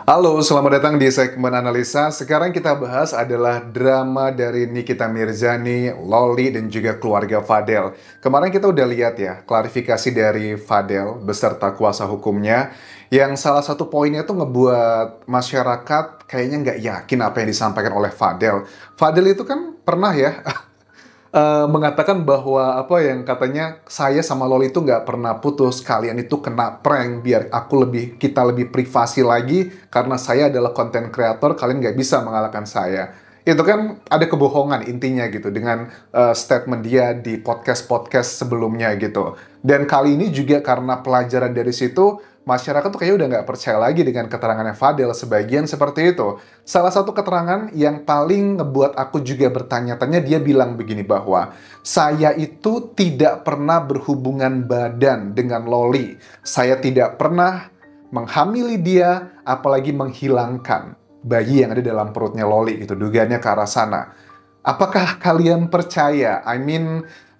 Halo, selamat datang di segmen analisa. Sekarang kita bahas adalah drama dari Nikita Mirzani, Loli, dan juga keluarga Fadel. Kemarin kita udah lihat ya, klarifikasi dari Fadel beserta kuasa hukumnya, yang salah satu poinnya tuh ngebuat masyarakat kayaknya nggak yakin apa yang disampaikan oleh Fadel. Fadel itu kan pernah ya mengatakan bahwa apa yang katanya saya sama Loli itu nggak pernah putus, kalian itu kena prank biar kita lebih privasi lagi karena saya adalah content creator, kalian nggak bisa mengalahkan saya. Itu kan ada kebohongan intinya gitu dengan statement dia di podcast-podcast sebelumnya gitu. Dan kali ini juga karena pelajaran dari situ, masyarakat tuh kayaknya udah nggak percaya lagi dengan keterangannya Fadel, sebagian seperti itu. Salah satu keterangan yang paling ngebuat aku juga bertanya-tanya, dia bilang begini bahwa saya itu tidak pernah berhubungan badan dengan Loli. Saya tidak pernah menghamili dia, apalagi menghilangkan bayi yang ada dalam perutnya Loli. Itu dugaannya ke arah sana. Apakah kalian percaya?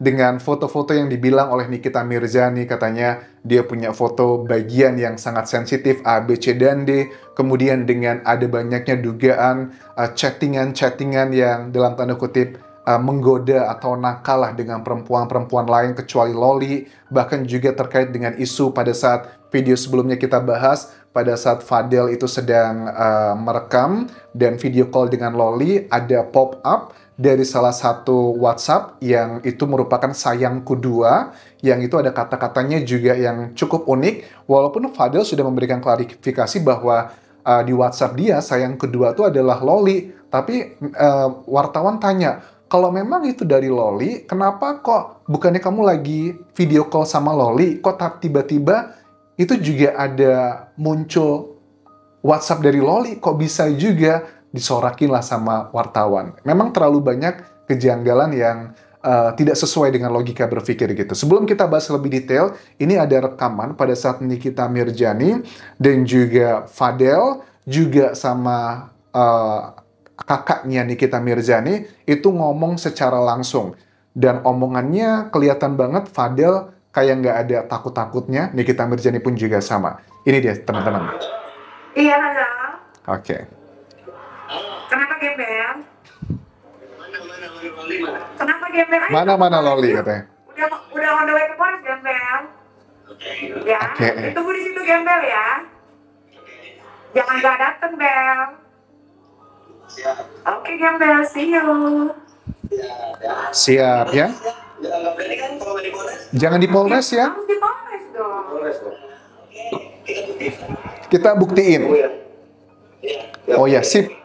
Dengan foto-foto yang dibilang oleh Nikita Mirzani, katanya dia punya foto bagian yang sangat sensitif A, B, C, dan D. Kemudian dengan ada banyaknya dugaan chattingan-chattingan yang dalam tanda kutip menggoda atau nakal lah dengan perempuan-perempuan lain kecuali Loli. Bahkan juga terkait dengan isu pada saat video sebelumnya kita bahas, pada saat Fadel itu sedang merekam dan video call dengan Loli, ada pop-up dari salah satu WhatsApp yang itu merupakan sayangku dua, yang itu ada kata-katanya juga yang cukup unik, walaupun Fadel sudah memberikan klarifikasi bahwa di WhatsApp dia sayang kedua itu adalah Loli, tapi wartawan tanya, kalau memang itu dari Loli, kenapa kok bukannya kamu lagi video call sama Loli, kok tiba-tiba itu juga ada muncul WhatsApp dari Loli, kok bisa juga disorakin lah sama wartawan. Memang terlalu banyak kejanggalan yang tidak sesuai dengan logika berpikir gitu. Sebelum kita bahas lebih detail, ini ada rekaman pada saat Nikita Mirzani dan juga Fadel, juga sama kakaknya Nikita Mirzani, itu ngomong secara langsung. Dan omongannya kelihatan banget Fadel kayak nggak ada takut-takutnya, Nikita Mirzani pun juga sama. Ini dia teman-teman. Iya, halo. Oke. Kenapa gembel? Kenapa gembel? Ayo, Mana Loli katanya? Udah on the way ke Polres gembel. Ya, Oke. tunggu di situ gembel ya. Jangan nggak dateng bel. Oke gembel, see you. Siap ya. Jangan di Polres ya. Harus di Polres dong. Kita buktiin. Oh ya, sip.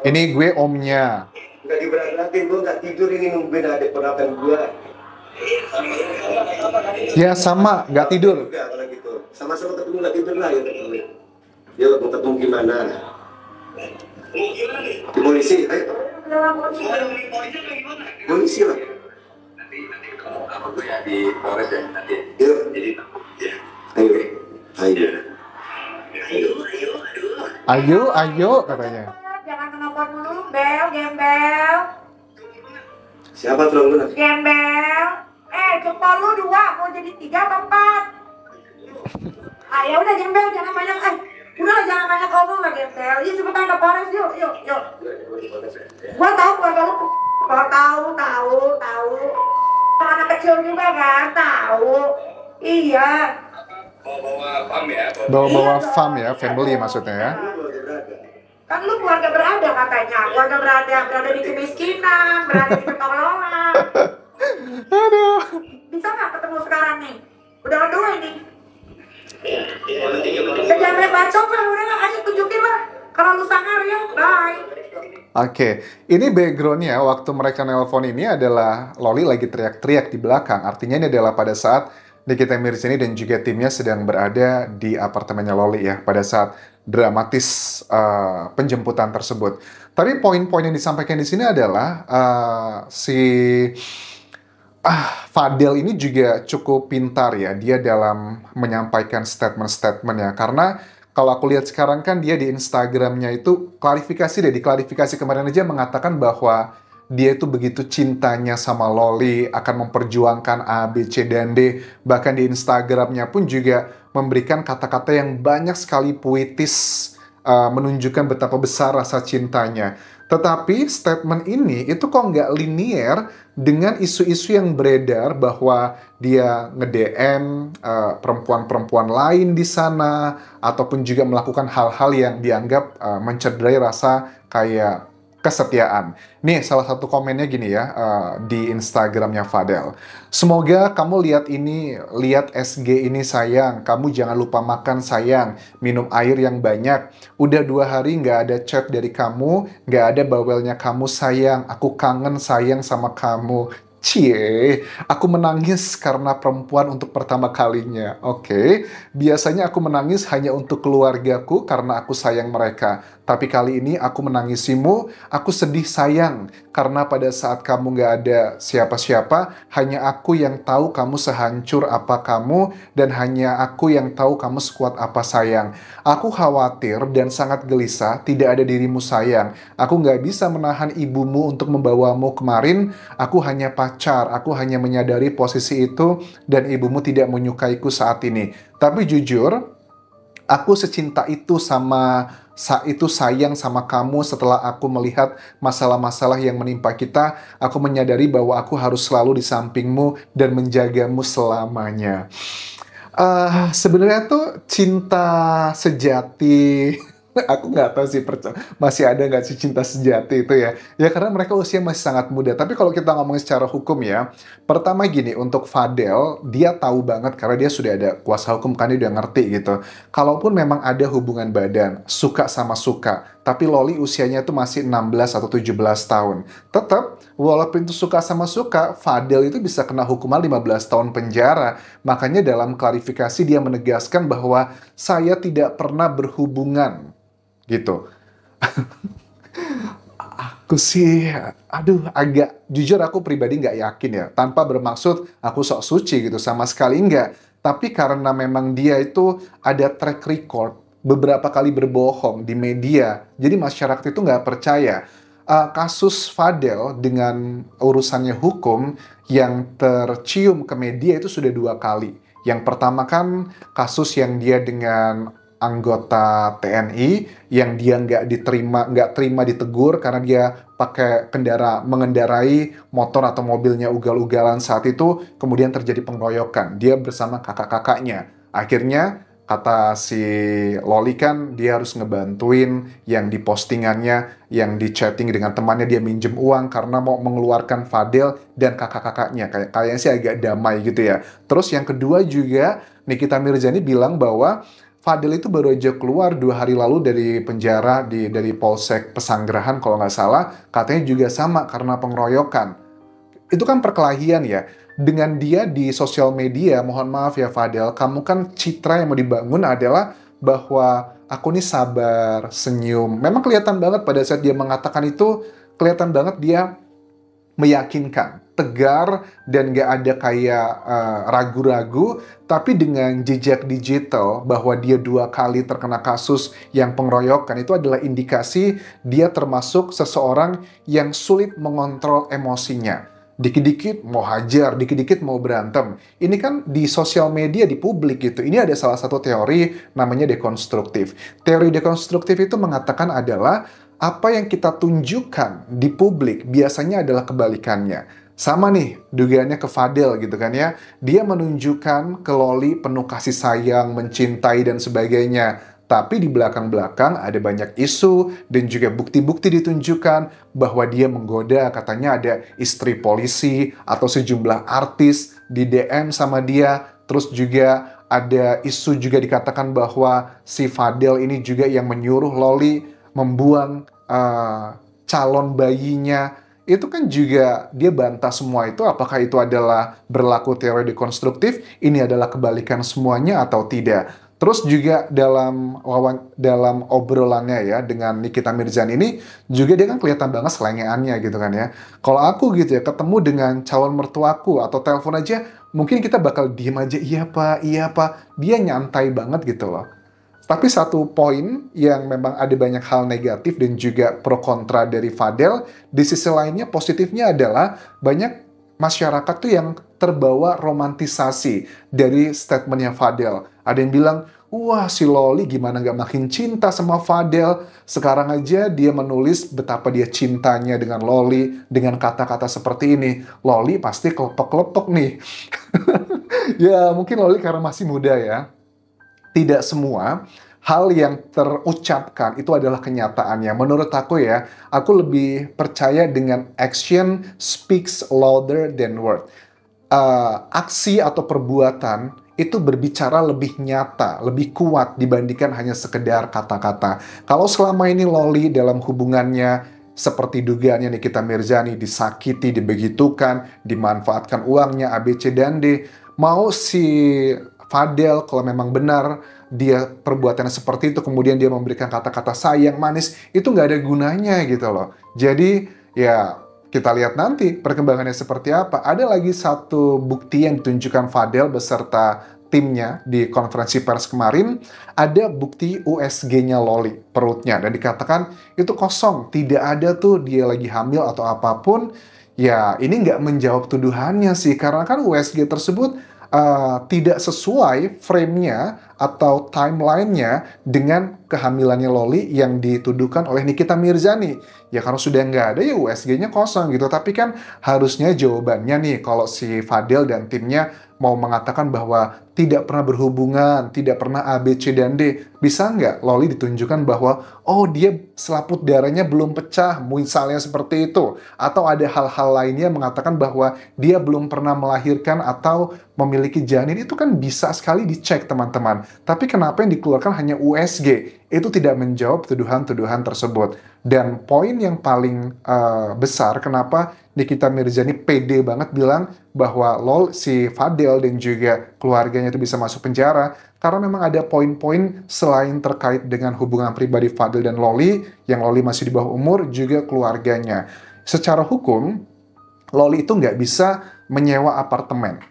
Ini gue omnya. Nggak diberangkatin, gue nggak tidur ini nungguin adik ponakan gue. Ya sama, nggak tidur. Juga kalau gitu. Sama-sama ketemu nggak tidur lah ya ketemu. Yuk mau ketemu gimana? Di polisi, ayo. Polisi lah. Yuk. Ayo. Ayo katanya. Jangan kenapa dulu bel, gembel. Siapa tuh benar? Gembel. Jempol lu 2, mau jadi 3 apa 4? Ya udah gembel, jangan banyak udah jangan banyak ngomong lah gembel. Yuk cepetan ke Polres yuk. Gua tahu keluarga lu tahu. Anak kecil juga kan, tahu. Iya. Bawa-bawa fam ya, family maksudnya ya. Kan lu keluarga berada katanya. Keluarga berada di kemiskinan, berada di pertolongan. Aduh. Bisa nggak ketemu sekarang nih? Udah kedua ini. Jangan bacot lah, udah lah, ayo tunjukin lah. Kalau lu sangar ya, bye. Oke, ini backgroundnya waktu mereka nelpon ini adalah Loli lagi teriak-teriak di belakang. Artinya ini adalah pada saat Nikita Mirzani dan juga timnya sedang berada di apartemennya Loli ya, pada saat dramatis penjemputan tersebut. Tapi poin-poin yang disampaikan di sini adalah Fadel ini juga cukup pintar ya, dia dalam menyampaikan statement-statementnya. Karena kalau aku lihat sekarang kan dia di Instagramnya itu klarifikasi deh, di klarifikasi kemarin aja mengatakan bahwa dia itu begitu cintanya sama Loli, akan memperjuangkan A, B, C, dan D. Bahkan di Instagramnya pun juga memberikan kata-kata yang banyak sekali puitis, menunjukkan betapa besar rasa cintanya. Tetapi statement ini itu kok nggak linier dengan isu-isu yang beredar bahwa dia nge-DM perempuan-perempuan lain di sana, ataupun juga melakukan hal-hal yang dianggap mencederai rasa kayak kesetiaan. Nih, salah satu komennya gini ya, di Instagramnya Fadel. Semoga kamu lihat ini, lihat SG ini sayang. Kamu jangan lupa makan sayang. Minum air yang banyak. Udah 2 hari nggak ada chat dari kamu, nggak ada bawelnya kamu sayang. Aku kangen sayang sama kamu. Cie, aku menangis karena perempuan untuk pertama kalinya. Oke, biasanya aku menangis hanya untuk keluargaku karena aku sayang mereka. Tapi kali ini aku menangisimu, aku sedih sayang. Karena pada saat kamu gak ada siapa-siapa, hanya aku yang tahu kamu sehancur apa kamu, dan hanya aku yang tahu kamu sekuat apa sayang. Aku khawatir dan sangat gelisah, tidak ada dirimu sayang. Aku gak bisa menahan ibumu untuk membawamu kemarin, aku hanya pacar, aku hanya menyadari posisi itu, dan ibumu tidak menyukaiku saat ini. Tapi jujur, aku secinta itu sayang sama kamu setelah aku melihat masalah-masalah yang menimpa kita. Aku menyadari bahwa aku harus selalu di sampingmu dan menjagamu selamanya. Sebenarnya tuh cinta sejati, aku nggak tahu sih masih ada nggak sih cinta sejati itu ya. Ya karena mereka usia masih sangat muda. Tapi kalau kita ngomongin secara hukum ya, pertama gini, untuk Fadel, dia tahu banget karena dia sudah ada kuasa hukum, kan dia udah ngerti gitu. Kalaupun memang ada hubungan badan, suka sama suka, tapi Loli usianya itu masih 16 atau 17 tahun. Tetap, walaupun itu suka sama suka, Fadel itu bisa kena hukuman 15 tahun penjara. Makanya dalam klarifikasi dia menegaskan bahwa saya tidak pernah berhubungan gitu. Aku sih, agak jujur aku pribadi nggak yakin ya. Tanpa bermaksud aku sok suci gitu, sama sekali nggak. Tapi karena memang dia itu ada track record beberapa kali berbohong di media, jadi masyarakat itu nggak percaya. Kasus Fadel dengan urusannya hukum yang tercium ke media itu sudah 2 kali. Yang pertama kan kasus yang dia dengan anggota TNI yang dia nggak terima ditegur karena dia mengendarai motor atau mobilnya ugal-ugalan saat itu, kemudian terjadi pengeroyokan. Dia bersama kakak-kakaknya. Akhirnya kata si Loli kan dia harus ngebantuin yang di postingannya, yang di chatting dengan temannya, dia minjem uang karena mau mengeluarkan Fadel dan kakak-kakaknya. Kayaknya sih agak damai gitu ya. Terus yang kedua juga Nikita Mirzani bilang bahwa Fadel itu baru aja keluar 2 hari lalu dari penjara dari Polsek Pesanggerahan kalau nggak salah, katanya juga sama karena pengeroyokan. Itu kan perkelahian ya. Dengan dia di sosial media, mohon maaf ya Fadel, kamu kan citra yang mau dibangun adalah bahwa aku nih sabar, senyum. Memang kelihatan banget pada saat dia mengatakan itu, kelihatan banget dia meyakinkan, tegar, dan gak ada kayak ragu-ragu, tapi dengan jejak digital bahwa dia 2 kali terkena kasus yang pengeroyokan, itu adalah indikasi dia termasuk seseorang yang sulit mengontrol emosinya. Dikit-dikit mau hajar, dikit-dikit mau berantem. Ini kan di sosial media, di publik gitu. Ini ada salah satu teori namanya dekonstruktif. Teori dekonstruktif itu mengatakan adalah apa yang kita tunjukkan di publik biasanya adalah kebalikannya. Sama nih, dugaannya ke Fadel gitu kan ya. Dia menunjukkan ke Loli penuh kasih sayang, mencintai, dan sebagainya. Tapi di belakang-belakang ada banyak isu dan juga bukti-bukti ditunjukkan bahwa dia menggoda, katanya ada istri polisi atau sejumlah artis di DM sama dia. Terus juga ada isu juga dikatakan bahwa si Fadel ini juga yang menyuruh Loli membuang calon bayinya. Itu kan juga dia bantah semua itu. Apakah itu adalah berlaku teori dekonstruktif? Ini adalah kebalikan semuanya atau tidak? Terus juga dalam obrolannya ya dengan Nikita Mirzani ini juga dia kan kelihatan banget selengeannya gitu kan ya. Kalau aku gitu ya ketemu dengan calon mertuaku atau telepon aja, mungkin kita bakal diem aja, iya pak. Dia nyantai banget gitu loh. Tapi satu poin yang memang ada banyak hal negatif dan juga pro kontra dari Fadel, di sisi lainnya positifnya adalah banyak masyarakat tuh yang terbawa romantisasi dari statementnya Fadel. Ada yang bilang, wah si Loli gimana gak makin cinta sama Fadel. Sekarang aja dia menulis betapa dia cintanya dengan Loli dengan kata-kata seperti ini. Loli pasti kelepek-kelepek nih. Ya mungkin Loli karena masih muda ya. Tidak semua hal yang terucapkan itu adalah kenyataannya. Menurut aku ya, aku lebih percaya dengan action speaks louder than word. Aksi atau perbuatan itu berbicara lebih nyata, lebih kuat dibandingkan hanya sekedar kata-kata. Kalau selama ini Loli dalam hubungannya seperti dugaannya Nikita Mirzani disakiti, dibegitukan, dimanfaatkan uangnya, A, B, C, dan D, mau si Fadel kalau memang benar dia perbuatannya seperti itu, kemudian dia memberikan kata-kata sayang, manis, itu nggak ada gunanya gitu loh. Jadi ya kita lihat nanti perkembangannya seperti apa. Ada lagi satu bukti yang ditunjukkan Fadel beserta timnya di konferensi pers kemarin, ada bukti USG-nya Loli, perutnya, dan dikatakan itu kosong, tidak ada tuh dia lagi hamil atau apapun. Ya ini nggak menjawab tuduhannya sih, karena kan USG tersebut tidak sesuai frame-nya atau timeline-nya dengan kehamilannya Loli yang dituduhkan oleh Nikita Mirzani. Ya kalau sudah nggak ada ya USG-nya kosong gitu. Tapi kan harusnya jawabannya nih kalau si Fadel dan timnya mau mengatakan bahwa tidak pernah berhubungan, tidak pernah A, B, C, dan D. Bisa nggak Loli ditunjukkan bahwa, oh dia selaput darahnya belum pecah, misalnya seperti itu. Atau ada hal-hal lainnya mengatakan bahwa dia belum pernah melahirkan atau memiliki janin, itu kan bisa sekali dicek teman-teman. Tapi kenapa yang dikeluarkan hanya USG? Itu tidak menjawab tuduhan-tuduhan tersebut. Dan poin yang paling besar kenapa Nikita Mirzani pede banget bilang bahwa si Fadel dan juga keluarganya itu bisa masuk penjara, karena memang ada poin-poin selain terkait dengan hubungan pribadi Fadel dan Loli, yang Loli masih di bawah umur, juga keluarganya. Secara hukum, Loli itu nggak bisa menyewa apartemen.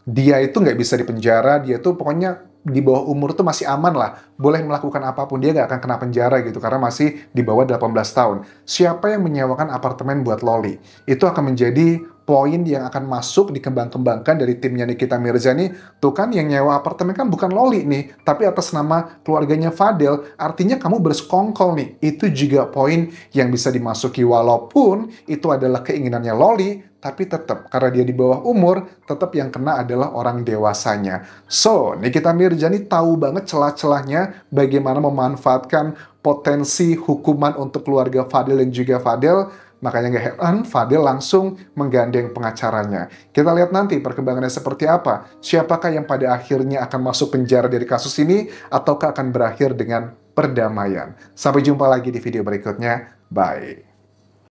Dia itu nggak bisa dipenjara, dia tuh pokoknya di bawah umur tuh masih aman lah, boleh melakukan apapun, dia nggak akan kena penjara gitu, karena masih di bawah 18 tahun. Siapa yang menyewakan apartemen buat Loli? Itu akan menjadi poin yang akan masuk dikembang-kembangkan dari timnya Nikita Mirzani. Tuh kan yang nyewa apartemen kan bukan Loli nih, tapi atas nama keluarganya Fadel, artinya kamu bersekongkol nih. Itu juga poin yang bisa dimasuki, walaupun itu adalah keinginannya Loli, tapi tetap karena dia di bawah umur, tetap yang kena adalah orang dewasanya. So, Nikita Mirzani tahu banget celah-celahnya bagaimana memanfaatkan potensi hukuman untuk keluarga Fadel dan juga Fadel. Makanya nggak heran Fadel langsung menggandeng pengacaranya. Kita lihat nanti perkembangannya seperti apa. Siapakah yang pada akhirnya akan masuk penjara dari kasus ini, ataukah akan berakhir dengan perdamaian. Sampai jumpa lagi di video berikutnya. Bye.